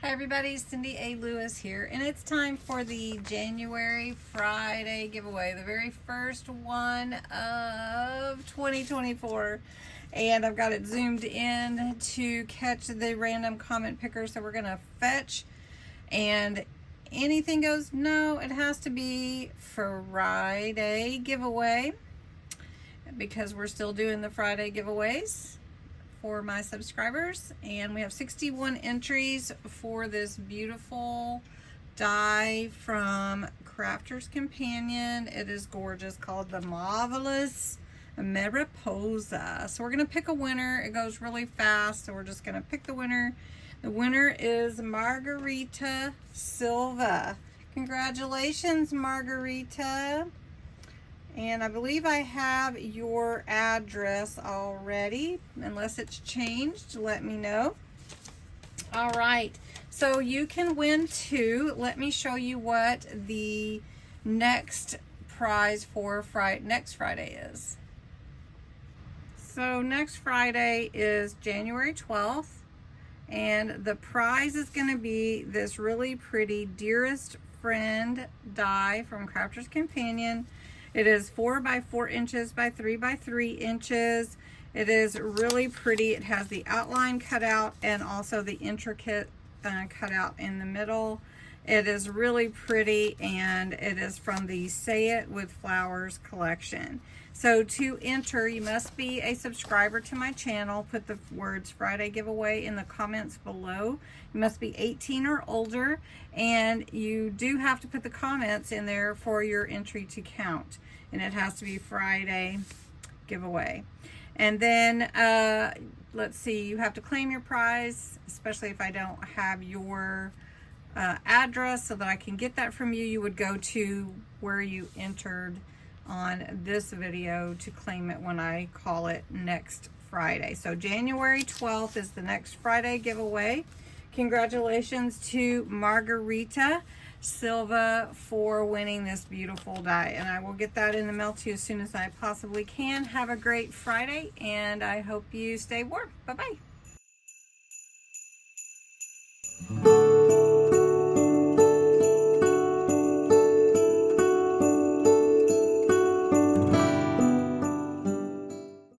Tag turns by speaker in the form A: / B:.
A: Hi everybody, CindyALewis here, and it's time for the January Friday giveaway, the very first one of 2024. And I've got it zoomed in to catch the random comment picker, so we're gonna fetch, and anything goes. No, it has to be Friday giveaway because we're still doing the Friday giveaways for my subscribers, and we have 61 entries for this beautiful die from Crafter's Companion. It is gorgeous, called the Marvelous Mariposa. So we're gonna pick a winner. It goes really fast, so we're just gonna pick the winner. The winner is Margarita Silva. Congratulations, Margarita. And I believe I have your address already. Unless it's changed, let me know. All right, so you can win too. Let me show you what the next prize for next Friday is. So next Friday is January 12th, and the prize is going to be this really pretty Dearest Friend die from Crafter's Companion. It is 4 by 4 inches by 3 by 3 inches. It is really pretty. It has the outline cut out and also the intricate cut out in the middle. It is really pretty, and it is from the Say It With Flowers collection. So to enter, you must be a subscriber to my channel. Put the words Friday giveaway in the comments below. You must be 18 or older, and you do have to put the comments in there for your entry to count. And it has to be Friday giveaway. And then let's see, you have to claim your prize, especially if I don't have your address so that I can get that from you. You would go to where you entered on this video to claim it when I call it next Friday. So January 12th is the next Friday giveaway. Congratulations to Margarita Silva for winning this beautiful die, and I will get that in the mail to you as soon as I possibly can. Have a great Friday, and I hope you stay warm. Bye-bye.